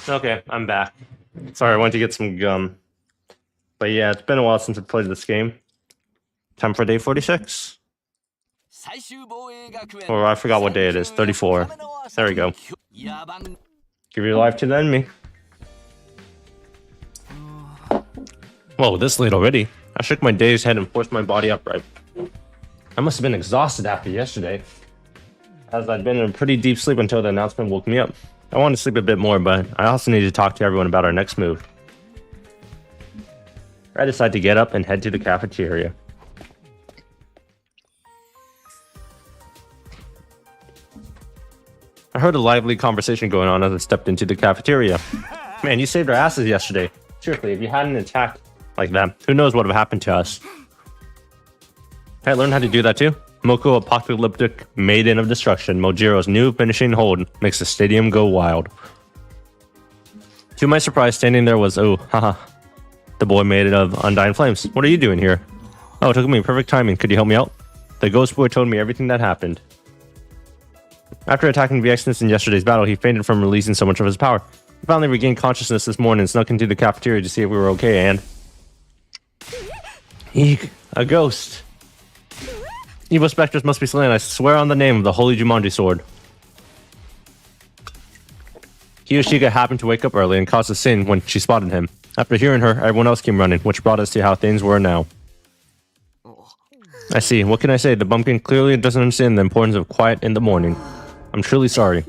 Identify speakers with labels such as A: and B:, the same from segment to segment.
A: Okay, I'm back. Sorry, I went to get some gum. But yeah, it's been a while since I played this game. Time for day 46. Or I forgot what day it is. 34. There we go. Give your life to the enemy. Whoa, this late already. I shook my dazed head and forced my body upright. I must have been exhausted after yesterday, as I'd been in a pretty deep sleep until the announcement woke me up. I wanted to sleep a bit more, but I also needed to talk to everyone about our next move. I decided to get up and head to the cafeteria. I heard a lively conversation going on as I stepped into the cafeteria. Man, you saved our asses yesterday. Seriously, if you hadn't attacked like that, who knows what would have happened to us. I learned how to do that too. Moko Apocalyptic Maiden of Destruction, Mojiro's new finishing hold, makes the stadium go wild. To my surprise, standing there was, oh, haha, the boy made of Undying Flames. What are you doing here? Oh, it took me perfect timing. Could you help me out? The ghost boy told me everything that happened. After attacking VXness in yesterday's battle, he fainted from releasing so much of his power. He finally regained consciousness this morning and snuck into the cafeteria to see if we were okay, and... Eek, a ghost. Evil specters must be slain. I swear on the name of the Holy Jumanji Sword. Kiyoshika happened to wake up early and caused a scene when she spotted him. After hearing her, everyone else came running, which brought us to how things were now. I see. What can I say? The bumpkin clearly doesn't understand the importance of quiet in the morning. I'm truly sorry.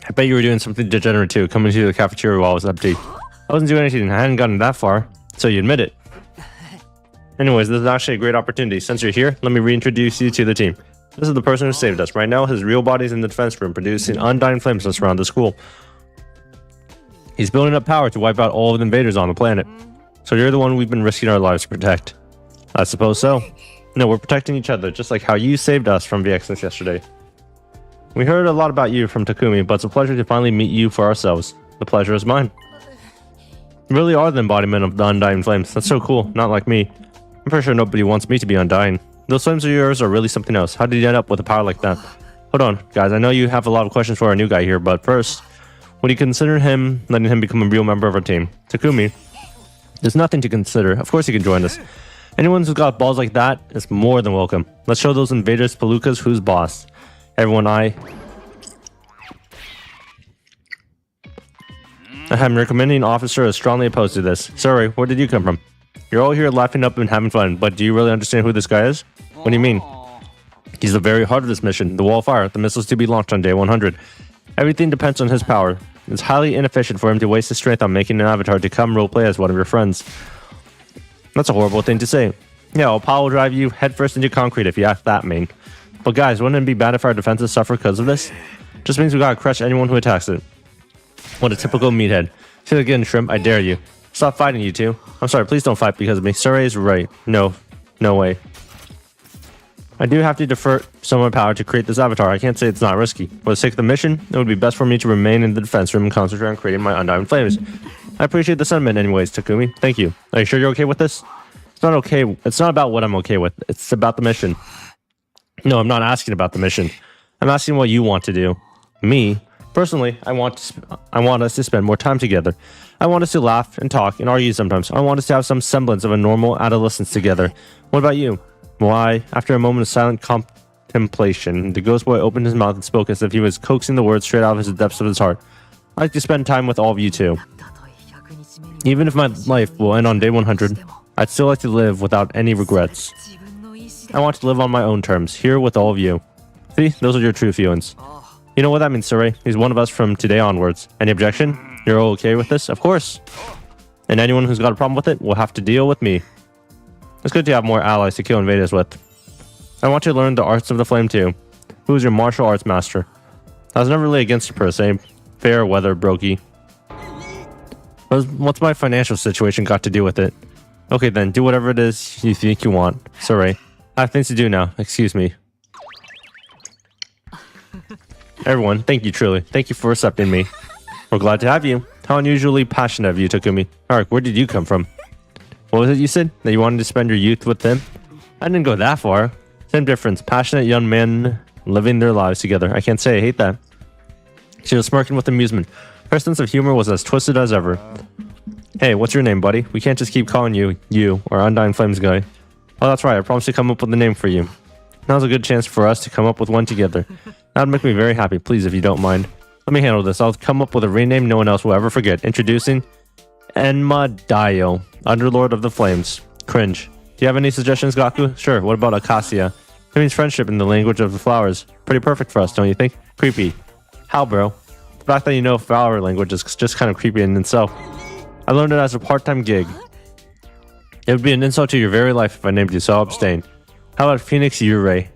A: I bet you were doing something degenerate too, coming to the cafeteria while I was empty. I wasn't doing anything. I hadn't gotten that far, so you admit it. Anyways, this is actually a great opportunity. Since you're here, let me reintroduce you to the team. This is the person who saved us. Right now, his real body's in the defense room, producing undying flames that surround the school. He's building up power to wipe out all of the invaders on the planet. So you're the one we've been risking our lives to protect. I suppose so. No, we're protecting each other, just like how you saved us from VXness yesterday. We heard a lot about you from Takumi, but it's a pleasure to finally meet you for ourselves. The pleasure is mine. You really are the embodiment of the undying flames. That's so cool, not like me. I'm pretty sure nobody wants me to be undying. Those flames of yours are really something else. How did you end up with a power like that? Hold on, guys, I know you have a lot of questions for our new guy here, but first, would you consider letting him become a real member of our team? Takumi, there's nothing to consider. Of course he can join us. Anyone who's got balls like that is more than welcome. Let's show those invaders Palookas who's boss. Everyone, I am recommending officer is strongly opposed to this. Sorry, where did you come from? You're all here laughing up and having fun, but do you really understand who this guy is? What do you mean? He's the very heart of this mission, the wall of fire, the missiles to be launched on day 100. Everything depends on his power. It's highly inefficient for him to waste his strength on making an avatar to come roleplay as one of your friends. That's a horrible thing to say. Yeah, well, Paul will drive you headfirst into concrete if you act that mean. But guys, wouldn't it be bad if our defenses suffer because of this? Just means we gotta crush anyone who attacks it. What a typical meathead. Say it again, Shrimp, I dare you. Stop fighting, you two. I'm sorry, please don't fight because of me. Surrey is right. No way. I do have to defer some of my power to create this avatar. I can't say it's not risky. For the sake of the mission, it would be best for me to remain in the defense room and concentrate on creating my undying flames. I appreciate the sentiment anyways, Takumi. Thank you. Are you sure you're okay with this? It's not okay. It's not about what I'm okay with. It's about the mission. No, I'm not asking about the mission. I'm asking what you want to do. Me, personally, I want us to spend more time together. I want us to laugh and talk and argue sometimes. I want us to have some semblance of a normal adolescence together. What about you? Why, after a moment of silent contemplation, the ghost boy opened his mouth and spoke as if he was coaxing the words straight out of the depths of his heart. I'd like to spend time with all of you too. Even if my life will end on day 100, I'd still like to live without any regrets. I want to live on my own terms, here with all of you. See, those are your true feelings. You know what that means, Surrey? He's one of us from today onwards. Any objection? You're all okay with this? Of course. And anyone who's got a problem with it will have to deal with me. It's good to have more allies to kill invaders with. I want you to learn the arts of the flame too. Who is your martial arts master? I was never really against it per se, Fair weather, Brokey. What's my financial situation got to do with it? Okay then, do whatever it is you think you want. Sorry. I have things to do now. Excuse me. Everyone, thank you truly. Thank you for accepting me. We're glad to have you. How unusually passionate of you, Takumi. Alright, where did you come from? What was it you said? That you wanted to spend your youth with them? I didn't go that far. Same difference. Passionate young men living their lives together. I can't say I hate that. She was smirking with amusement. Her sense of humor was as twisted as ever. Hey, what's your name, buddy? We can't just keep calling you, or Undying Flames guy. Oh, that's right. I promised to come up with a name for you. Now's a good chance for us to come up with one together. That would make me very happy, please, if you don't mind. Let me handle this. I'll come up with a rename no one else will ever forget. Introducing Enmadayo, Underlord of the Flames. Cringe. Do you have any suggestions, Gaku? Sure. What about Acacia? It means friendship in the language of the flowers. Pretty perfect for us, don't you think? Creepy. How, bro? The fact that you know flower language is just kind of creepy in itself. I learned it as a part-time gig. It would be an insult to your very life if I named you, so I'll abstain. How about Phoenix Urei?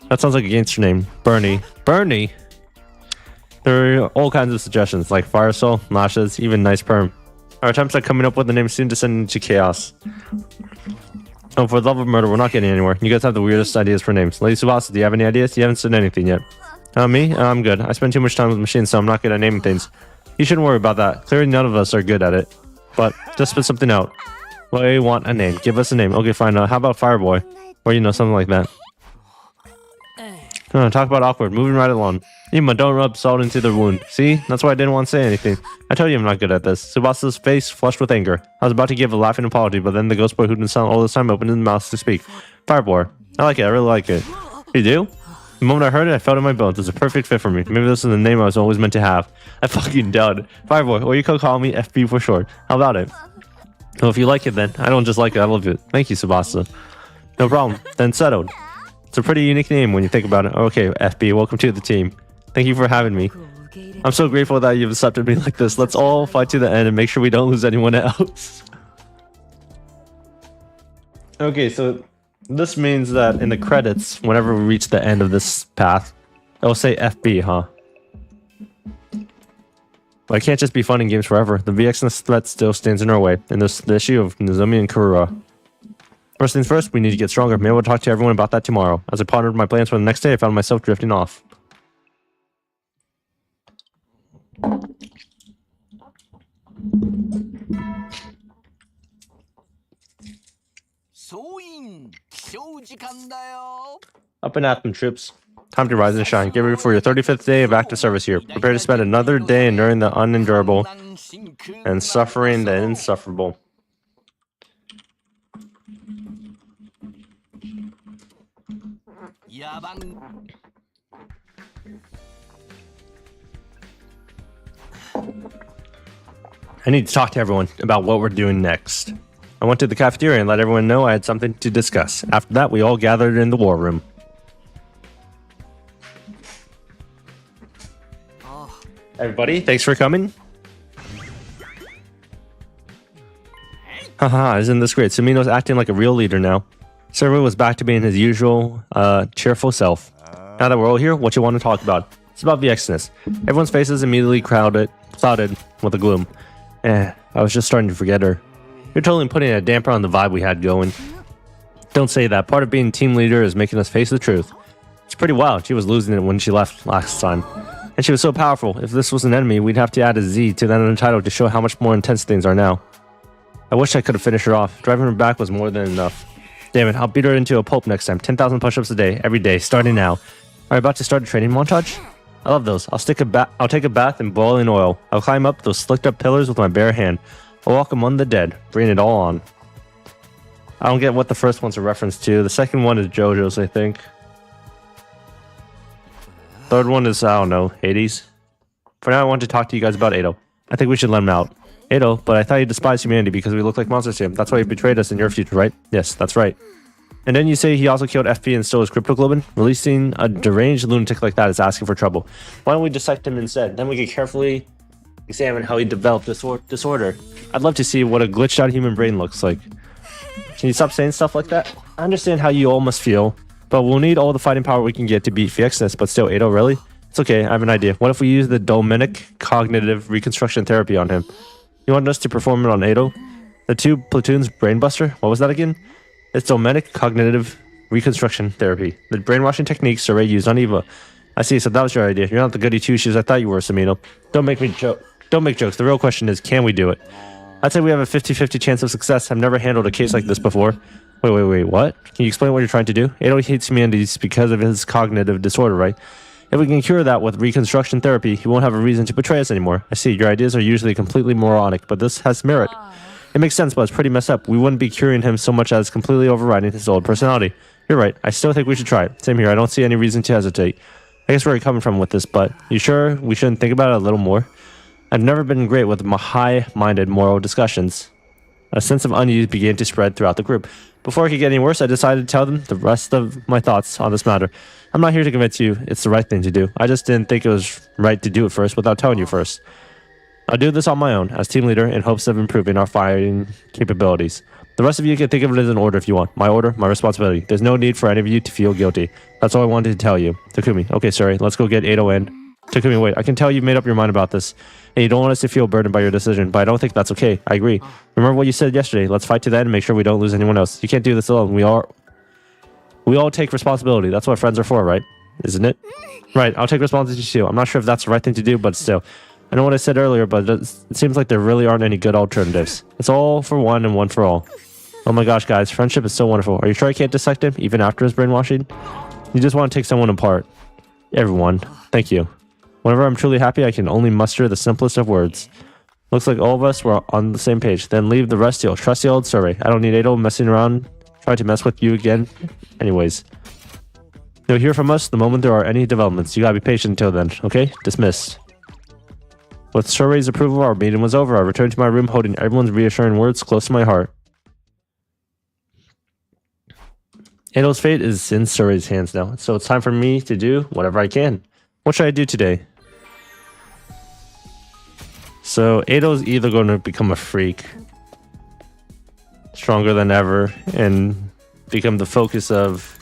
A: That sounds like a gangster name. Bernie. Bernie? There are all kinds of suggestions, like Fire Soul, Lashes, even Nice Perm. Our attempts at coming up with a name soon descend into chaos. Oh, for the love of murder, we're not getting anywhere. You guys have the weirdest ideas for names. Lady Subasa, do you have any ideas? You haven't said anything yet. Me? I'm good. I spend too much time with machines, so I'm not good at naming things. You shouldn't worry about that. Clearly none of us are good at it. But just spit something out. We want a name. Give us a name. Okay, fine. How about Fireboy? Or, something like that. Talk about awkward. Moving right along. Ima, don't rub salt into the wound. See? That's why I didn't want to say anything. I told you I'm not good at this. Subasa's face flushed with anger. I was about to give a laughing apology, but then the ghost boy who'd been silent all this time opened his mouth to speak. Fireboy. I like it. I really like it. You do? The moment I heard it, I felt in my bones. It's a perfect fit for me. Maybe this is the name I was always meant to have. I fucking done. Fireboy, or you could call me FB for short. How about it? Well, if you like it, then. I don't just like it. I love it. Thank you, Subasa. No problem. Then settled. It's a pretty unique name when you think about it. Okay, FB, welcome to the team. Thank you for having me. I'm so grateful that you've accepted me like this. Let's all fight to the end and make sure we don't lose anyone else. Okay, so this means that in the credits, whenever we reach the end of this path, it'll say FB, huh? But it can't just be fun in games forever. The VX threat still stands in our way, and there's the issue of Nozomi and Kurura. First things first, we need to get stronger. Maybe we'll talk to everyone about that tomorrow. As I pondered my plans for the next day, I found myself drifting off. Up and at them, troops. Time to rise and shine. Get ready for your 35th day of active service here. Prepare to spend another day enduring the unendurable and suffering the insufferable. I need to talk to everyone about what we're doing next. I went to the cafeteria and let everyone know I had something to discuss. After that, we all gathered in the war room. Everybody, thanks for coming. Haha, isn't this great? Sumino's acting like a real leader now. Servo was back to being his usual, cheerful self. Now that we're all here, what you want to talk about? It's about VXness. Everyone's faces immediately clouded with a gloom. I was just starting to forget her. You're totally putting a damper on the vibe we had going. Don't say that. Part of being team leader is making us face the truth. It's pretty wild. She was losing it when she left last time. And she was so powerful. If this was an enemy, we'd have to add a Z to that title to show how much more intense things are now. I wish I could have finished her off. Driving her back was more than enough. Damn it, I'll beat her into a pulp next time. 10,000 push-ups a day, every day, starting now. Are you about to start a training montage? I love those. I'll take a bath in boiling oil. I'll climb up those slicked up pillars with my bare hand. I'll walk among the dead, bring it all on. I don't get what the first one's a reference to. The second one is JoJo's, I think. Third one is, I don't know, Hades. For now, I want to talk to you guys about Ado. I think we should let him out. Ado, but I thought you despised humanity because we look like monsters to him. That's why he betrayed us in your future, right? Yes, that's right. And then you say he also killed FP and stole his cryptoglobin? Releasing a deranged lunatic like that is asking for trouble. Why don't we dissect him instead? Then we can carefully examine how he developed disorder. I'd love to see what a glitched out human brain looks like. Can you stop saying stuff like that? I understand how you all must feel, but we'll need all the fighting power we can get to beat VXness, but still, Ado, really? It's okay, I have an idea. What if we use the Dominic cognitive reconstruction therapy on him? You want us to perform it on Ado? The 2 platoons brainbuster? What was that again? It's Dominic cognitive reconstruction therapy. The brainwashing techniques Survey used on Eva. I see, so that was your idea. You're not the goody two-shoes I thought you were, Samino. Don't make jokes. The real question is, can we do it? I'd say we have a 50-50 chance of success. I've never handled a case like this before. Wait, what? Can you explain what you're trying to do? Ado hates humanities because of his cognitive disorder, right? If we can cure that with reconstruction therapy, he won't have a reason to betray us anymore. I see, your ideas are usually completely moronic, but this has merit. It makes sense, but it's pretty messed up. We wouldn't be curing him so much as completely overriding his old personality. You're right. I still think we should try it. Same here. I don't see any reason to hesitate. I guess where you're coming from with this, but you sure we shouldn't think about it a little more? I've never been great with high-minded moral discussions. A sense of unease began to spread throughout the group. Before it could get any worse, I decided to tell them the rest of my thoughts on this matter. I'm not here to convince you it's the right thing to do. I just didn't think it was right to do it first without telling you first. I'll do this on my own, as team leader, in hopes of improving our fighting capabilities. The rest of you can think of it as an order if you want. My order, my responsibility. There's no need for any of you to feel guilty. That's all I wanted to tell you. Takumi. Okay, sorry. Let's go get Ado in. Takumi, wait. I can tell you've made up your mind about this, and you don't want us to feel burdened by your decision, but I don't think that's okay. I agree. Remember what you said yesterday. Let's fight to the end and make sure we don't lose anyone else. You can't do this alone. We all take responsibility. That's what friends are for, right? Isn't it? Right. I'll take responsibility too. I'm not sure if that's the right thing to do, but still. I know what I said earlier, but it seems like there really aren't any good alternatives. It's all for one and one for all. Oh my gosh, guys. Friendship is so wonderful. Are you sure I can't dissect him, even after his brainwashing? You just want to take someone apart. Everyone. Thank you. Whenever I'm truly happy, I can only muster the simplest of words. Looks like all of us were on the same page. Then leave the rest to your trusty old Survey. I don't need Ado messing around, trying to mess with you again. Anyways. You'll hear from us the moment there are any developments. You gotta be patient until then, okay? Dismissed. With Survey's approval, our meeting was over. I returned to my room holding everyone's reassuring words close to my heart. Ado's fate is in Survey's hands now, so it's time for me to do whatever I can. What should I do today? So Ado's either going to become a freak, stronger than ever, and become the focus of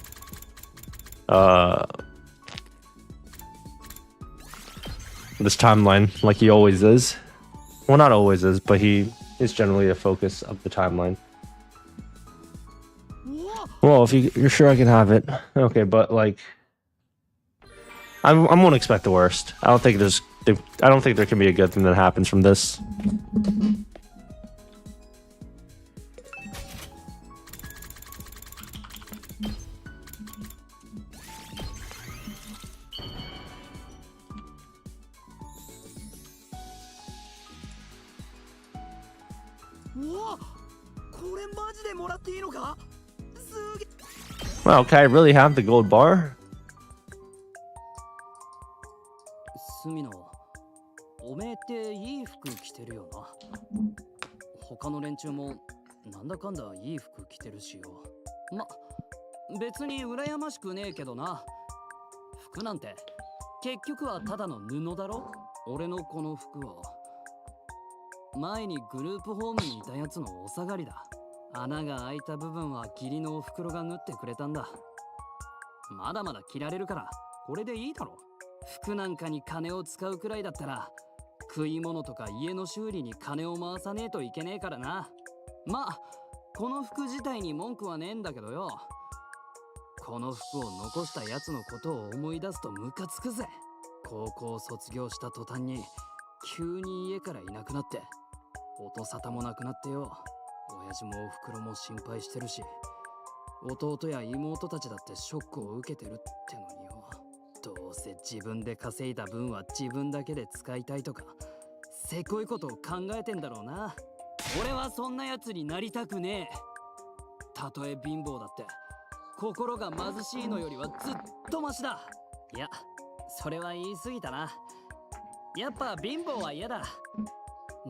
A: this timeline, like he always is. Well, not always is, but he is generally a focus of the timeline. Well, if you're sure I can have it, okay. But like, I won't expect the worst. I don't think there can be a good thing that happens from this. Wow, can I really have the gold bar?
B: スミノ、おめえっていい服着てるよな。他の連中もなんだかんだいい服着てるしよ。ま、別に羨ましくねえけどな。服なんて結局はただの布だろ。俺のこの服は。前にグループホームにいたやつのお下がりだ。穴が開いた部分は義理のお袋が縫ってくれたんだ。まだまだ着られるからこれでいいだろ。服なんかに金を使うくらいだったら食い物とか家の修理に金を回さねえといけねえからな。まあこの服自体に文句はねえんだけどよ。この服を残したやつのことを思い出すとムカつくぜ。高校を卒業した途端に急に家からいなくなって音沙汰もなくなってよ。親父もおふくろも心配してるし、弟や妹たちだってショックを受けてるってのによ。どうせ自分で稼いだ分は自分だけで使いたいとかせこいことを考えてんだろうな。俺はそんなやつになりたくねえ。たとえ貧乏だって心が貧しいのよりはずっとマシだ。いや、それは言い過ぎたな。やっぱ貧乏は嫌だ。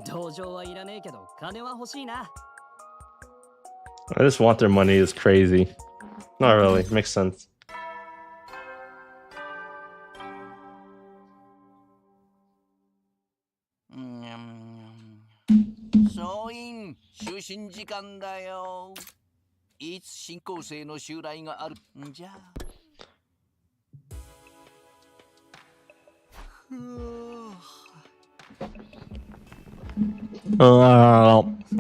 B: 同情はいらねえけど金は欲しいな。
A: I just want their money is crazy. Not really. Makes sense.
C: 総員就寝時間だよ。いつ新校生の襲来があるんじゃ。
A: I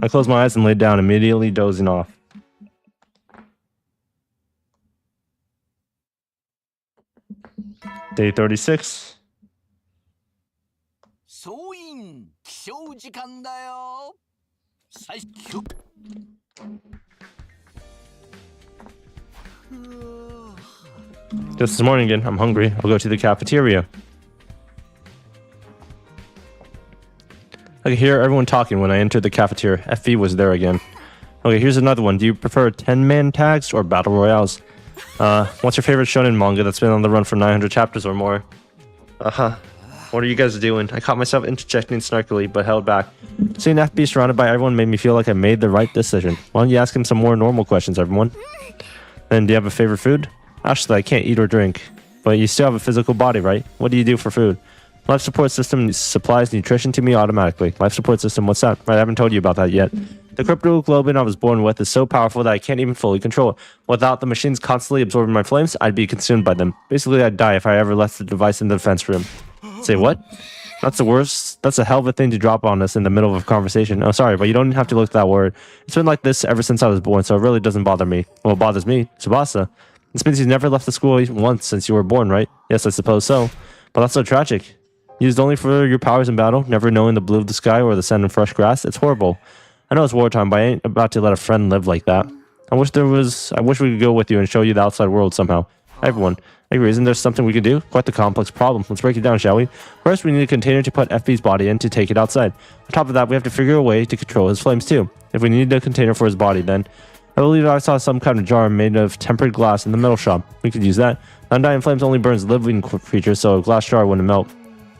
A: closed my eyes and laid down, immediately dozing off. Day 36.
C: 総員起床時間だよ。最初
A: Just this morning again. I'm hungry. I'll go to the cafeteria. I could hear everyone talking when I entered the cafeteria. FV was there again. Okay, here's another one. Do you prefer 10-man tags or battle royales? What's your favorite shonen manga that's been on the run for 900 chapters or more? What are you guys doing? I caught myself interjecting snarkily, but held back. Seeing FB surrounded by everyone made me feel like I made the right decision. Why don't you ask him some more normal questions, everyone? Then, do you have a favorite food? Actually, I can't eat or drink. But you still have a physical body, right? What do you do for food? Life support system supplies nutrition to me automatically. Life support system, what's that? Right, I haven't told you about that yet. The cryptoglobin I was born with is so powerful that I can't even fully control it. Without the machines constantly absorbing my flames, I'd be consumed by them. Basically, I'd die if I ever left the device in the defense room. Say what? That's the worst. That's a hell of a thing to drop on us in the middle of a conversation. Oh, sorry, but you don't have to look at that word. It's been like this ever since I was born, so it really doesn't bother me. Well, it bothers me, Tsubasa. This means you've never left the school even once since you were born, right? Yes, I suppose so. But that's so tragic. Used only for your powers in battle, never knowing the blue of the sky or the scent of fresh grass. It's horrible. I know it's wartime, but I ain't about to let a friend live like that. I wish we could go with you and show you the outside world somehow. Everyone. I agree, isn't there something we could do? Quite the complex problem. Let's break it down, shall we? First, we need a container to put FB's body in to take it outside. On top of that, we have to figure a way to control his flames too. If we need a container for his body, then I believe I saw some kind of jar made of tempered glass in the metal shop. We could use that. Undying flames only burns living creatures, so a glass jar wouldn't melt.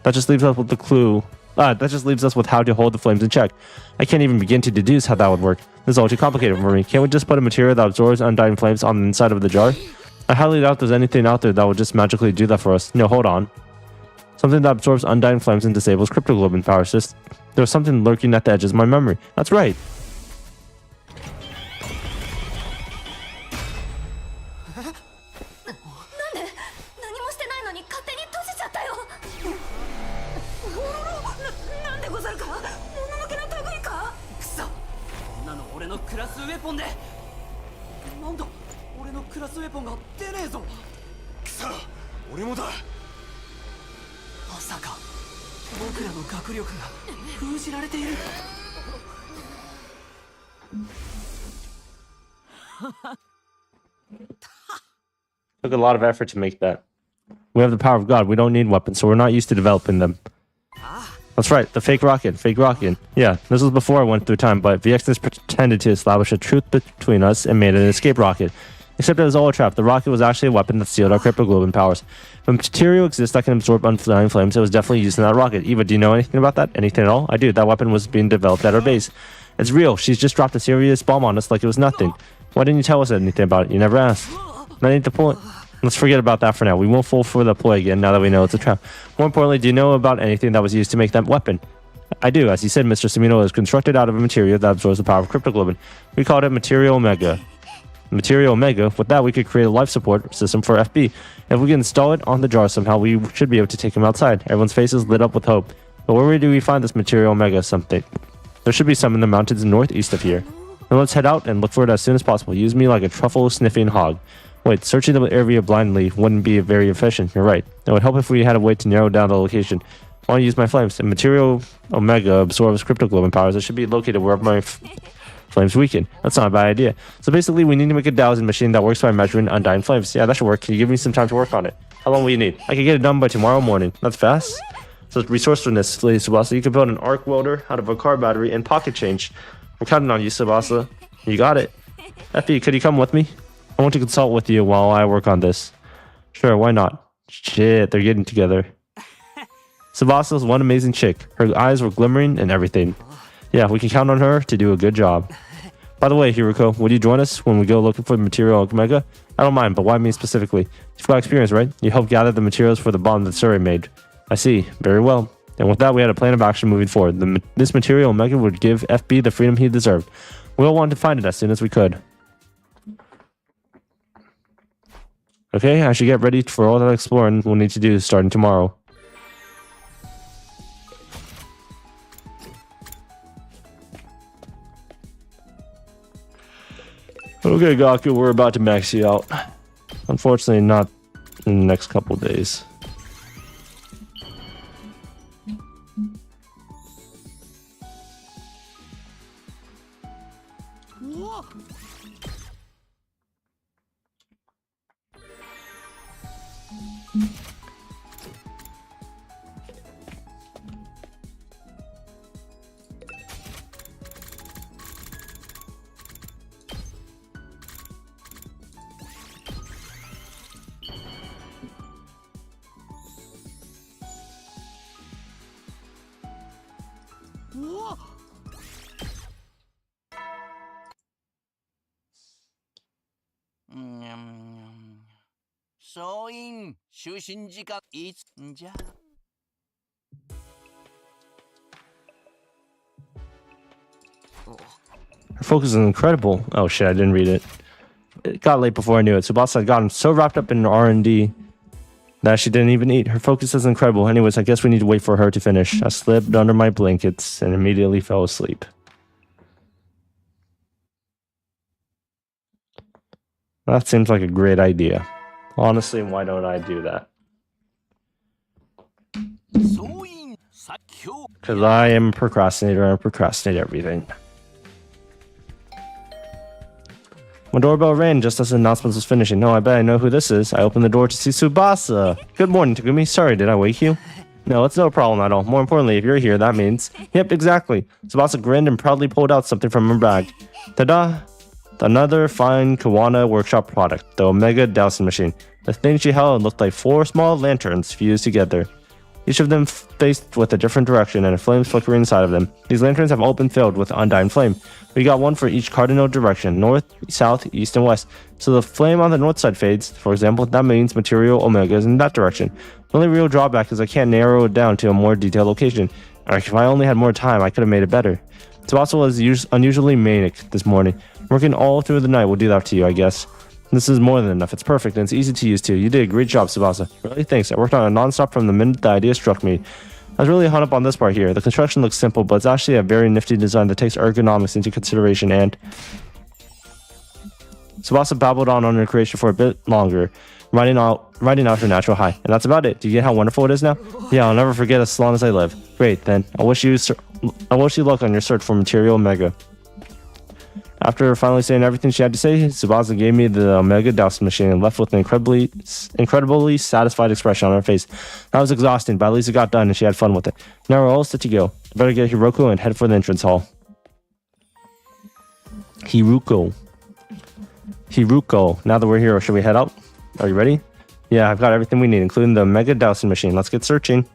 A: That just leaves us with the clue. That just leaves us with how to hold the flames in check. I can't even begin to deduce how that would work. This is all too complicated for me. Can't we just put a material that absorbs undying flames on the inside of the jar? I highly doubt there's anything out there that would just magically do that for us. No, hold on. Something that absorbs undying flames and disables cryptoglobin powers. There's something lurking at the edges of my memory. That's right. Took a lot of effort to make that. We have the power of God. We don't need weapons, so we're not used to developing them. That's right, the fake rocket. Fake rocket. Yeah, this was before I went through time, but VXNess pretended to establish a truth between us and made an escape rocket. Except it was all a trap. The rocket was actually a weapon that sealed our cryptoglobin powers. If a material exists that can absorb undying flames, it was definitely used in that rocket. Eva, do you know anything about that? Anything at all? I do. That weapon was being developed at our base. It's real. She's just dropped a serious bomb on us like it was nothing. Why didn't you tell us anything about it? You never asked. That ain't the point. Let's forget about that for now. We won't fall for the ploy again now that we know it's a trap. More importantly, do you know about anything that was used to make that weapon? I do. As you said, Mr. Sumino is constructed out of a material that absorbs the power of cryptoglobin. We called it Material Omega. Material Omega. With that, we could create a life support system for FB. If we can install it on the jar somehow, we should be able to take him outside. Everyone's faces lit up with hope. But where do we find this Material Omega something? There should be some in the mountains northeast of here. Then let's head out and look for it as soon as possible. Use me like a truffle-sniffing hog. Wait, searching the area blindly wouldn't be very efficient. You're right. It would help if we had a way to narrow down the location. I want to use my flames. And Material Omega absorbs cryptoglobin powers. It should be located wherever my flames weaken. That's not a bad idea. So basically, we need to make a dowsing machine that works by measuring undying flames. Yeah, that should work. Can you give me some time to work on it? How long will you need? I can get it done by tomorrow morning. That's fast. So resourcefulness, Lady Tsubasa. You can build an arc welder out of a car battery and pocket change. We're counting on you, Tsubasa. You got it. Effie, could you come with me? I want to consult with you while I work on this. Sure, why not? Shit, they're getting together. Tsubasa's one amazing chick. Her eyes were glimmering and everything. Yeah, we can count on her to do a good job. By the way, Hiruko, would you join us when we go looking for the Material Omega? I don't mind, but why me specifically? You've got experience, right? You helped gather the materials for the bomb that Surrey made. I see. Very well. And with that, we had a plan of action moving forward. This Material Omega would give FB the freedom he deserved. We all wanted to find it as soon as we could. Okay, I should get ready for all that exploring we'll need to do starting tomorrow. Okay, Gaku, we're about to max you out. Unfortunately, not in the next couple days.
C: 소인 휴식 시간 이자.
A: Her focus is incredible. Oh shit, I didn't read it. It got late before I knew it. Tsubasa had gotten so wrapped up in R&D that she didn't even eat. Her focus is incredible. Anyways, I guess we need to wait for her to finish. I slipped under my blankets and immediately fell asleep. That seems like a great idea. Honestly, why don't I do that? Because I am a procrastinator and I procrastinate everything. My doorbell rang just as the announcement was finishing. No, I bet I know who this is. I opened the door to see Tsubasa. Good morning, Takumi. Sorry, did I wake you? No, it's no problem at all. More importantly, if you're here, that means... Yep, exactly. Tsubasa grinned and proudly pulled out something from her bag. Ta-da! Another fine Kawana workshop product, the Omega dowsing machine. The thing she held looked like 4 small lanterns fused together. Each of them faced with a different direction and a flame flickering inside of them. These lanterns have all been filled with undying flame. We got one for each cardinal direction, north, south, east, and west. So the flame on the north side fades, for example, that means material Omega is in that direction. The only real drawback is I can't narrow it down to a more detailed location. If I only had more time, I could have made it better. Tsubasa was unusually manic this morning. Working all through the night will do that to you, I guess. This is more than enough. It's perfect and it's easy to use too. You did a great job, Tsubasa. Really? Thanks. I worked on it non-stop from the minute the idea struck me. I was really hung up on this part here. The construction looks simple, but it's actually a very nifty design that takes ergonomics into consideration and... Tsubasa babbled on her creation for a bit longer, riding out her natural high. And that's about it. Do you get how wonderful it is now? Yeah, I'll never forget as long as I live. Great, then. I wish you luck on your search for Material Omega. After finally saying everything she had to say, Tsubasa gave me the Omega dowsing machine and left with an incredibly satisfied expression on her face. That was exhausting, but at least it got done and she had fun with it. Now we're all set to go. I better get Hiroku and head for the entrance hall. Hiruko. Now that we're here, should we head out? Are you ready? Yeah, I've got everything we need, including the Omega dowsing machine. Let's get searching.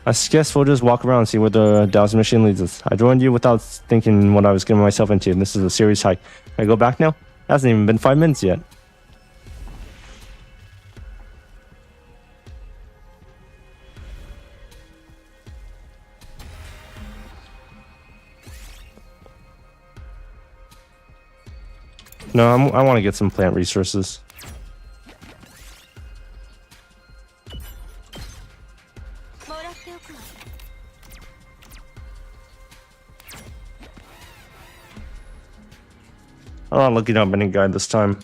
A: I guess we'll just walk around and see where the dowsing machine leads us. I joined you without thinking what I was getting myself into. This is a serious hike. Can I go back now? It hasn't even been 5 minutes yet. No, I want to get some plant resources. I'm not looking up any guide this time.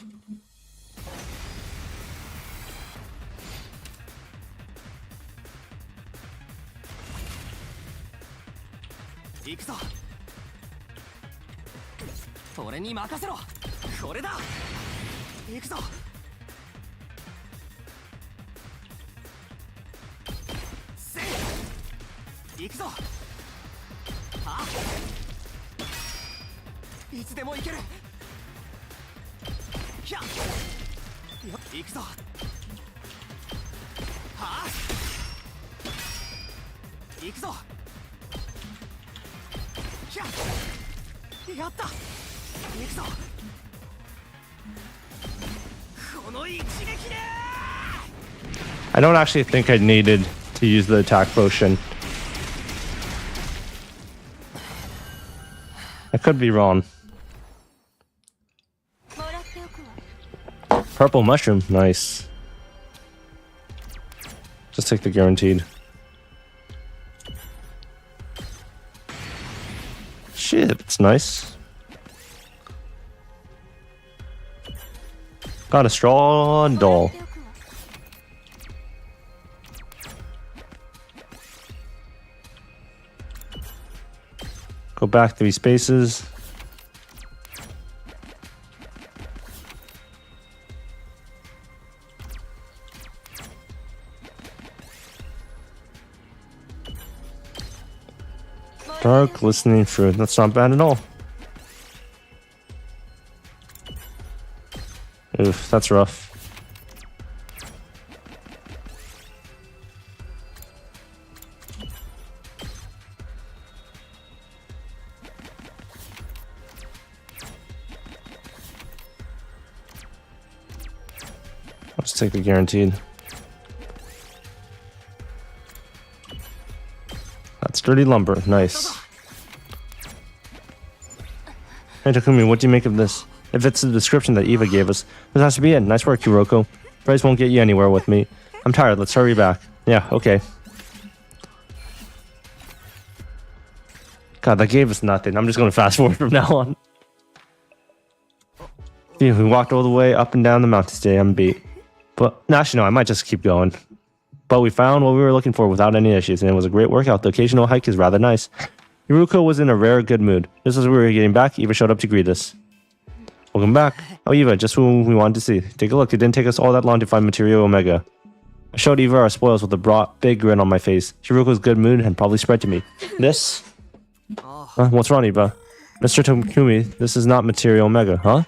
A: I don't actually think I needed to use the attack potion. I could be wrong. Purple mushroom, nice. Just take the guaranteed. Shit, it's nice. Got a straw and doll. Go back 3 spaces. Dark, glistening fruit. That's not bad at all. Oof, that's rough. Let's take the guaranteed. That's dirty lumber. Nice. Hey Takumi, what do you make of this? If it's the description that Eva gave us, this has to be it. Nice work, Hiroko. Praise won't get you anywhere with me. I'm tired. Let's hurry back. Yeah, okay. God, that gave us nothing. I'm just going to fast forward from now on. Yeah, we walked all the way up and down the mountain today. I'm beat. But, no, actually, no, I might just keep going. But we found what we were looking for without any issues, and it was a great workout. The occasional hike is rather nice. Hiroko was in a rare good mood. Just as we were getting back, Eva showed up to greet us. Welcome back. Oh, Eva, just who we wanted to see. Take a look. It didn't take us all that long to find Material Omega. I showed Eva our spoils with a broad, big grin on my face. Hiroko's good mood had probably spread to me. This? What's wrong, Eva? Mr. Takumi, this is not Material Omega, huh?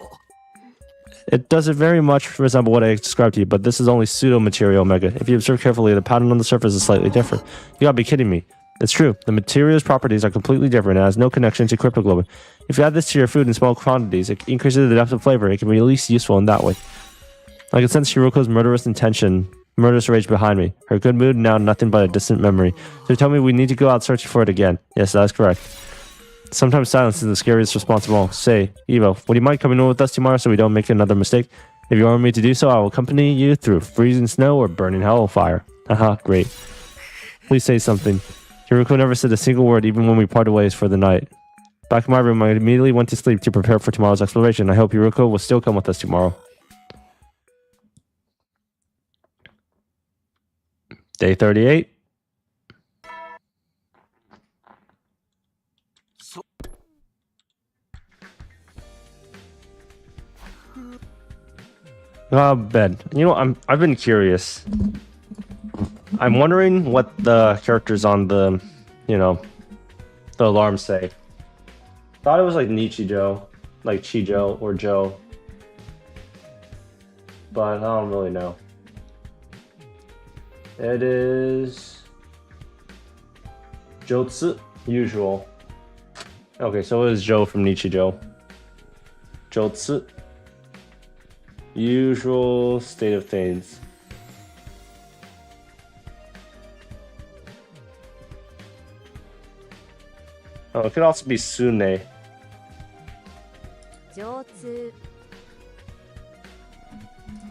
A: It doesn't very much resemble what I described to you, but this is only pseudo-Material Omega. If you observe carefully, the pattern on the surface is slightly different. You gotta be kidding me. It's true. The material's properties are completely different and has no connection to cryptoglobin. If you add this to your food in small quantities, it increases the depth of flavor. It can be at least useful in that way. I can sense Hiroko's murderous rage behind me. Her good mood now nothing but a distant memory. So tell me we need to go out searching for it again. Yes, that is correct. Sometimes silence is the scariest response of all. Say, Evo, would you mind coming in with us tomorrow so we don't make another mistake? If you want me to do so, I will accompany you through freezing snow or burning hellfire. Haha, great. Please say something. Hiroko never said a single word even when we parted ways for the night. Back in my room, I immediately went to sleep to prepare for tomorrow's exploration. I hope Hiroko will still come with us tomorrow. Day 38. Bed. You know, I've been curious. I'm wondering what the characters on the, the alarm say. Thought it was like Nichijou, like Chijo or Joe, but I don't really know. It is Jotsu, usual. Okay, so it is Joe from Nichijou. Jotsu, usual state of things. Oh, it could also be Sune.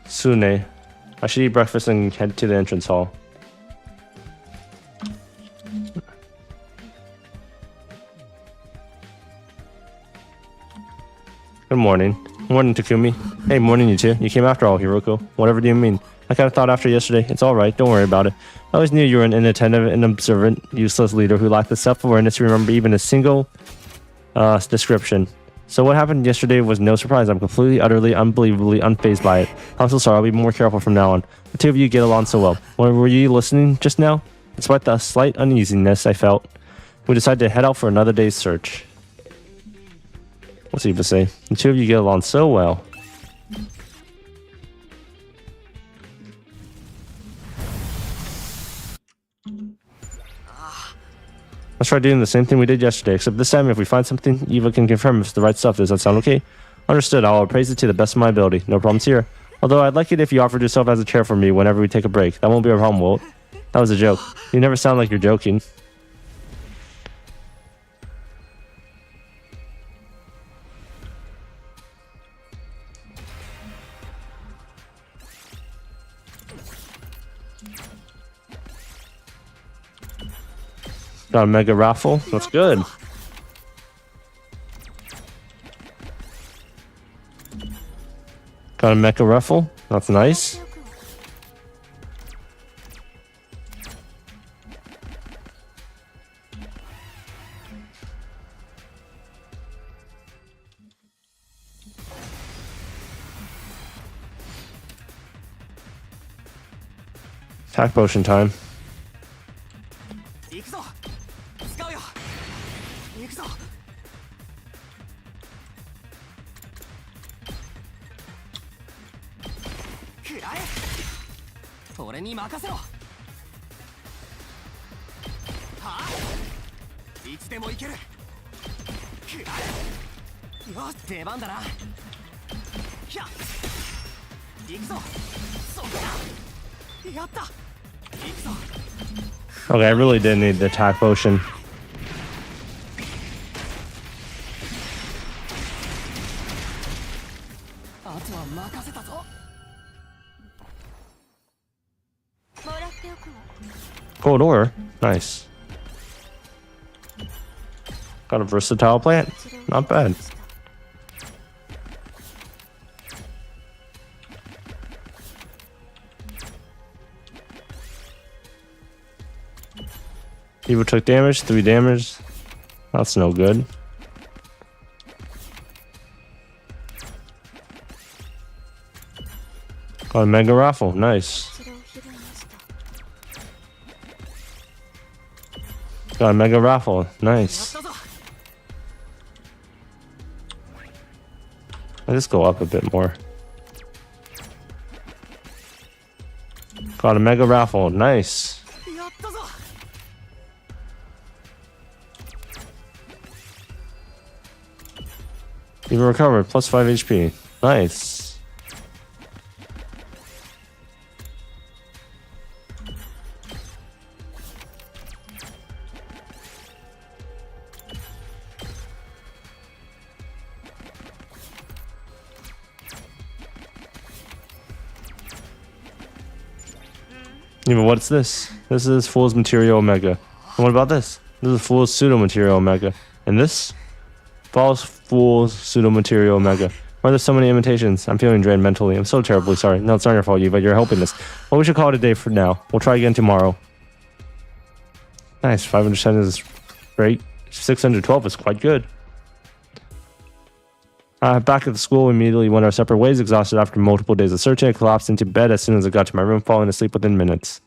A: Sune. I should eat breakfast and head to the entrance hall. Good morning. Morning, Takumi. Hey, morning, you two. You came after all, Hiroko. Whatever do you mean? I kind of thought after yesterday. It's alright. Don't worry about it. I always knew you were an inattentive and observant, useless leader who lacked the self-awareness to remember even a single description. So what happened yesterday was no surprise. I'm completely, utterly, unbelievably unfazed by it. I'm so sorry. I'll be more careful from now on. The two of you get along so well. Were you listening just now? Despite the slight uneasiness I felt, we decided to head out for another day's search. What's Eva say? The two of you get along so well. Let's try doing the same thing we did yesterday, except this time if we find something, Eva can confirm if it's the right stuff. Does that sound okay? Understood. I'll appraise it to the best of my ability. No problems here. Although I'd like it if you offered yourself as a chair for me whenever we take a break. That won't be a problem, will it? That was a joke. You never sound like you're joking. Got a mega raffle. That's good. Got a mega raffle. That's nice. Attack potion time.
B: 行くぞ使うよ行くぞ食らえ俺に任せろはあいつでもいける食らえよし出番だなひゃ行くぞそこだやった行くぞ
A: Okay, I really did need the attack potion.
B: あとは任せたぞ
A: Gold ore. Nice. Got a versatile plant. Not bad. People took damage, 3 damage. That's no good. Got a mega raffle, nice. Got a mega raffle, nice. Let's go up a bit more. Got a mega raffle, nice. Even recovered, plus 5 HP. Nice. Even what's this? This is Fool's Material Omega. And what about this? This is Fool's Pseudo Material Omega. And this? False Fool's Pseudo Material Omega. Why are there so many imitations? I'm feeling drained mentally. I'm so terribly sorry. No, it's not your fault, you, but you're helping us. Well, we should call it a day for now. We'll try again tomorrow. Nice. 510 is great. 612 is quite good. Back at the school, we immediately went our separate ways, exhausted after multiple days of searching. I collapsed into bed as soon as I got to my room, falling asleep within minutes.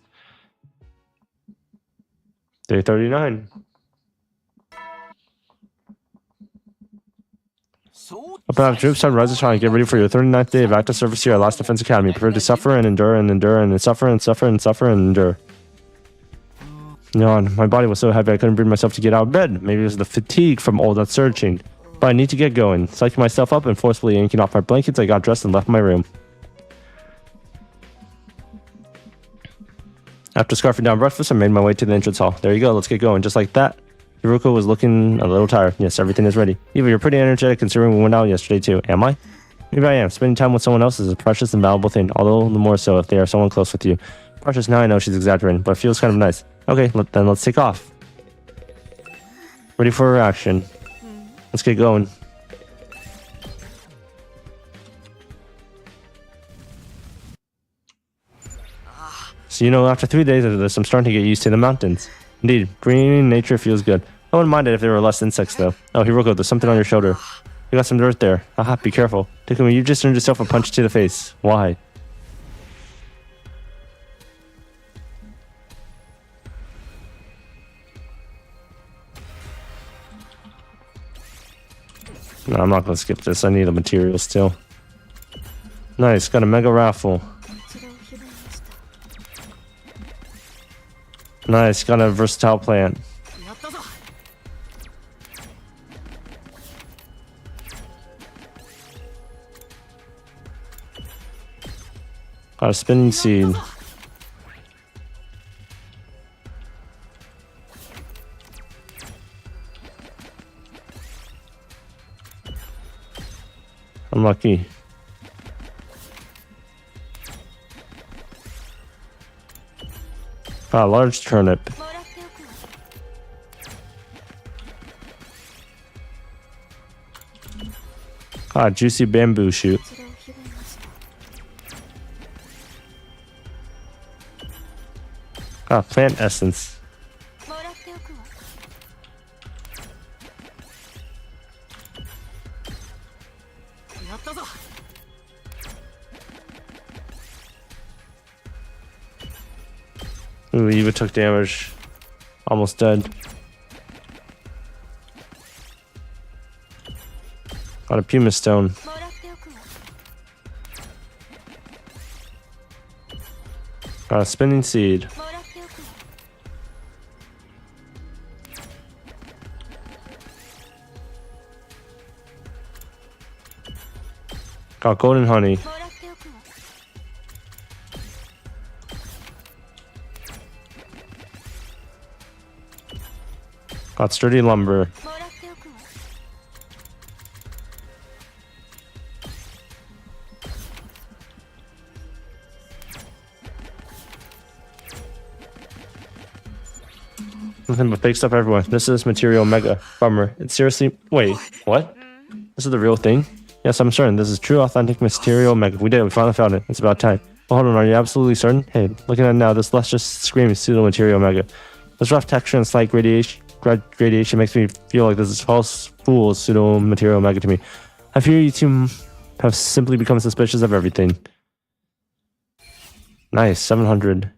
A: Day 39. Up and after troops, time rises trying to get ready for your 39th day of active service here at Last Defense Academy. Prepare to suffer and endure and endure and suffer and suffer and suffer and endure. Yawn. My body was so heavy I couldn't bring myself to get out of bed. Maybe it was the fatigue from all that searching. But I need to get going. Psyching myself up and forcefully yanking off my blankets, I got dressed and left my room. After scarfing down breakfast, I made my way to the entrance hall. There you go, let's get going. Just like that. Hiruko was looking a little tired. Yes, everything is ready. Eva, you're pretty energetic considering we went out yesterday too. Am I? Maybe I am. Spending time with someone else is a precious and valuable thing, although the more so if they are someone close with you. Precious, now I know she's exaggerating, but it feels kind of nice. Okay, then let's take off. Ready for action. Let's get going. So, you know, after 3 days of this, I'm starting to get used to the mountains. Indeed, green nature feels good. I wouldn't mind it if there were less insects, though. Oh, Hiroko, there's something on your shoulder. You got some dirt there. Haha, be careful. Takumi, you just earned yourself a punch to the face. Why? No, I'm not going to skip this. I need a material still. Nice, got a mega raffle. Nice, got a versatile plant. Got a spinning seed. Unlucky. Got a large turnip. Ah, juicy bamboo shoot.
D: 一度拾いました
A: Ah, plant essence.
D: もらっておくわ
B: やったぞ
A: Ooh, Eva took damage. Almost dead. Got a pumice stone.
D: もらっておくわ
A: Got a spinning seed.
D: もらっておくわ
A: Got golden honey.
D: もらっておくわ
A: Got sturdy lumber.
D: もらっておくわ
A: Nothing but fake stuff everywhere. This is material mega. Bummer. It's seriously. Wait, what? This is the real thing? Yes, I'm certain. This is true, authentic material mega. We did it. We finally found it. It's about time. Oh, hold on. Are you absolutely certain? Hey, looking at it now, this lustrous screaming pseudo material mega. This rough texture and slight radiation makes me feel like this is false fool pseudo material mega to me. I fear you two have simply become suspicious of everything. Nice. 700.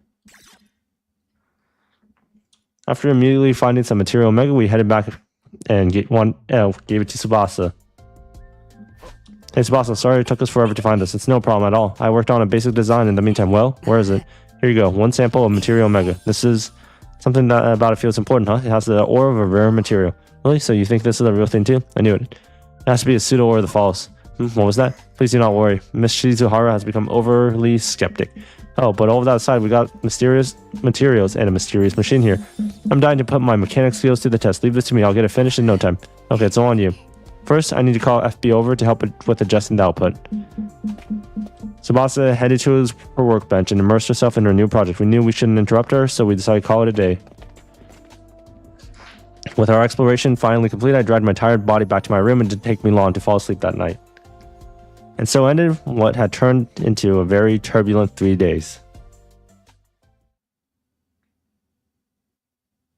A: After immediately finding some material mega, we headed back and gave it to Tsubasa. Hey Tsubasa, sorry it took us forever to find this. It's no problem at all. I worked on a basic design in the meantime. Well, where is it? Here you go. One sample of material mega. This is something that about it feels important, huh? It has the ore of a rare material. Really? So you think this is a real thing too? I knew it. It has to be a pseudo or the false. What was that? Please do not worry. Miss Shizuhara has become overly skeptic. Oh, but all of that aside, we got mysterious materials and a mysterious machine here. I'm dying to put my mechanics skills to the test. Leave this to me. I'll get it finished in no time. Okay, it's all on you. First, I need to call FB over to help with adjusting the output. Tsubasa headed to her workbench and immersed herself in her new project. We knew we shouldn't interrupt her, so we decided to call it a day. With our exploration finally complete, I dragged my tired body back to my room and it didn't take me long to fall asleep that night. And so ended what had turned into a very turbulent 3 days.